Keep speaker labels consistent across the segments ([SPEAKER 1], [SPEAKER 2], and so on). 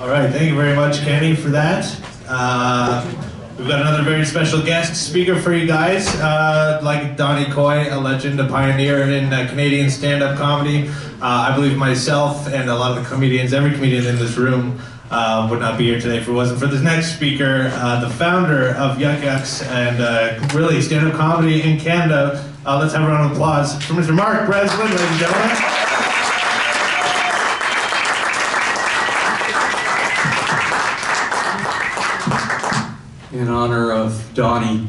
[SPEAKER 1] All right, thank you very much, Kenny, for that. We've got another very special guest speaker for you guys. Like Donnie Coy, a legend, a pioneer in Canadian stand-up comedy. I believe myself and a lot of the comedians, every comedian in this room, would not be here today if it wasn't for this next speaker, the founder of Yuck Yucks and really stand-up comedy in Canada. Let's have a round of applause for Mr. Mark Breslin, ladies and gentlemen.
[SPEAKER 2] In honor of Donnie,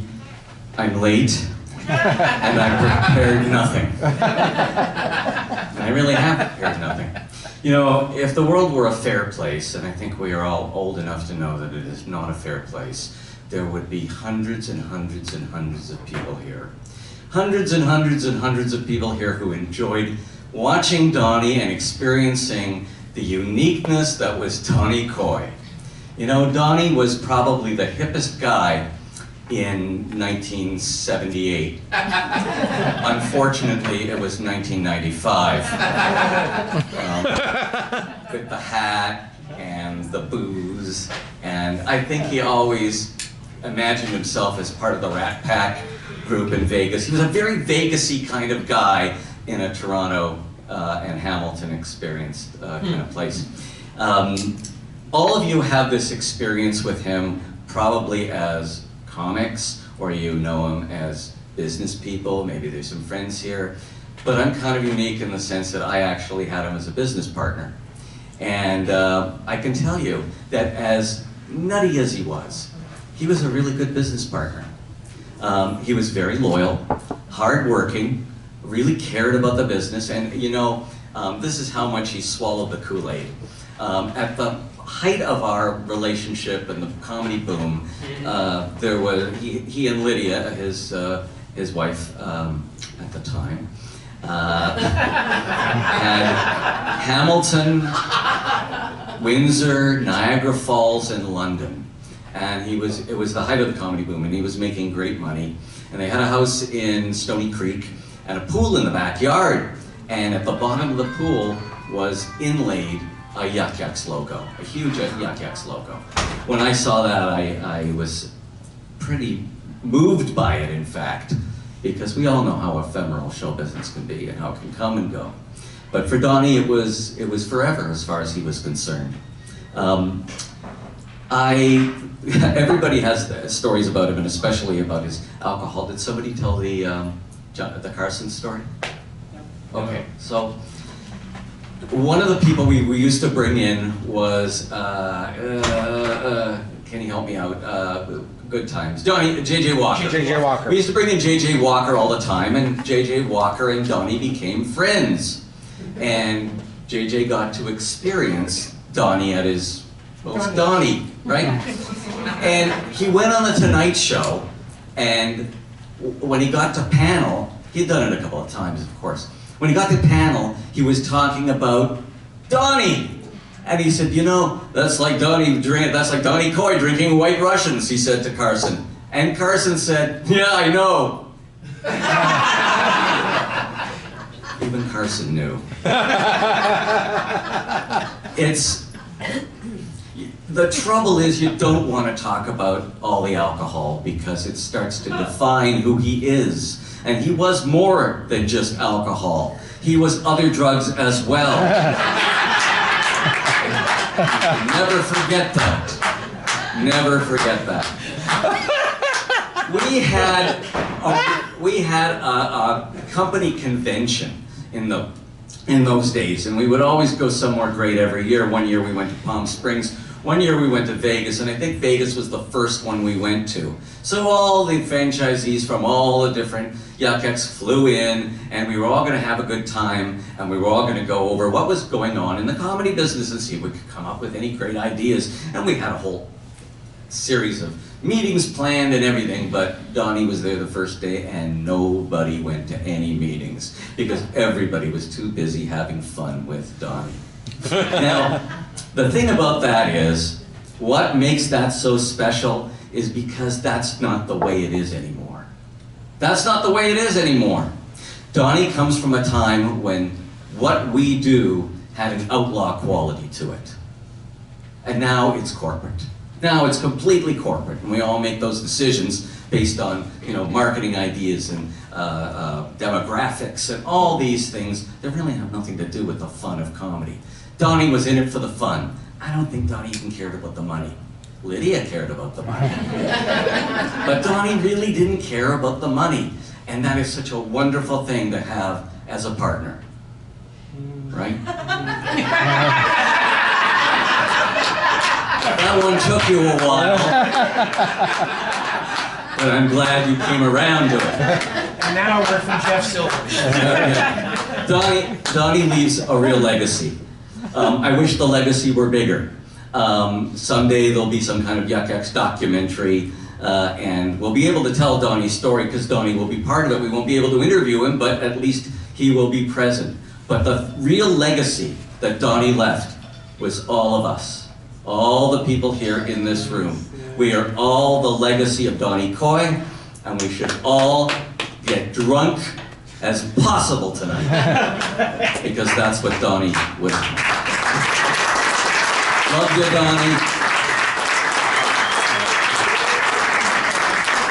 [SPEAKER 2] I'm late, and I prepared nothing. And I really have prepared nothing. You know, if the world were a fair place, and I think we are all old enough to know that it is not a fair place, there would be hundreds and hundreds and hundreds of people here. Hundreds and hundreds and hundreds of people here who enjoyed watching Donnie and experiencing the uniqueness that was Donnie Coy. You know, Donnie was probably the hippest guy in 1978. Unfortunately, it was 1995. With the hat and the booze, and I think he always imagined himself as part of the Rat Pack group in Vegas. He was a very Vegas-y kind of guy in a Toronto and Hamilton experienced kind of place. All of you have this experience with him probably as comics, or you know him as business people. Maybe there's some friends here. But I'm kind of unique in the sense that I actually had him as a business partner. And I can tell you that as nutty as he was a really good business partner. He was very loyal, hardworking, really cared about the business, and you know, this is how much he swallowed the Kool-Aid. At the height of our relationship and the comedy boom, there was he and Lydia, his wife at the time, had Hamilton, Windsor, Niagara Falls, and London, and it was the height of the comedy boom, and he was making great money. And they had a house in Stony Creek and a pool in the backyard, and at the bottom of the pool was inlaid a Yuck Yucks logo, a huge Yuck Yucks logo. When I saw that, I was pretty moved by it, in fact, because we all know how ephemeral show business can be and how it can come and go. But for Donnie, it was forever as far as he was concerned. Everybody has stories about him, and especially about his alcohol. Did somebody tell the Carson story? Okay, so one of the people we used to bring in was, can you help me out? Good times. Donnie, J.J. Walker.
[SPEAKER 3] J.J. Walker.
[SPEAKER 2] We used to bring in J.J. Walker all the time, and J.J. Walker and Donnie became friends. And J.J. got to experience Donnie at his most Donnie, right? And he went on the Tonight Show, and when he got to panel, he'd done it a couple of times, of course. When he got to panel, he was talking about Donnie. And he said, you know, that's like Donnie Coy drinking White Russians, he said to Carson. And Carson said, yeah, I know. Even Carson knew. The trouble is you don't want to talk about all the alcohol because it starts to define who he is. And he was more than just alcohol. He was other drugs as well. Never forget that. Never forget that. We had a company convention in those days, and we would always go somewhere great every year. One year we went to Palm Springs. One year we went to Vegas, and I think Vegas was the first one we went to. So all the franchisees from all the different Yuck Yucks flew in, and we were all going to have a good time, and we were all going to go over what was going on in the comedy business and see if we could come up with any great ideas. And we had a whole series of meetings planned and everything, but Donnie was there the first day, and nobody went to any meetings because everybody was too busy having fun with Donnie. Now, the thing about that is, what makes that so special is because that's not the way it is anymore. That's not the way it is anymore. Donnie comes from a time when what we do had an outlaw quality to it. And now it's corporate. Now it's completely corporate, and we all make those decisions based on, marketing ideas and demographics and all these things that really have nothing to do with the fun of comedy. Donnie was in it for the fun. I don't think Donnie even cared about the money. Lydia cared about the money. But Donnie really didn't care about the money. And that is such a wonderful thing to have as a partner. Right? That one took you a while. But I'm glad you came around to it.
[SPEAKER 3] And now we're from Jeff Silver.
[SPEAKER 2] Donnie leaves a real legacy. I wish the legacy were bigger. Someday there'll be some kind of Yuck X documentary, and we'll be able to tell Donnie's story because Donnie will be part of it. We won't be able to interview him, but at least he will be present. But the real legacy that Donnie left was all of us, all the people here in this room. We are all the legacy of Donnie Coy, and we should all get drunk as possible tonight, because that's what Donnie would. Love you, Donnie.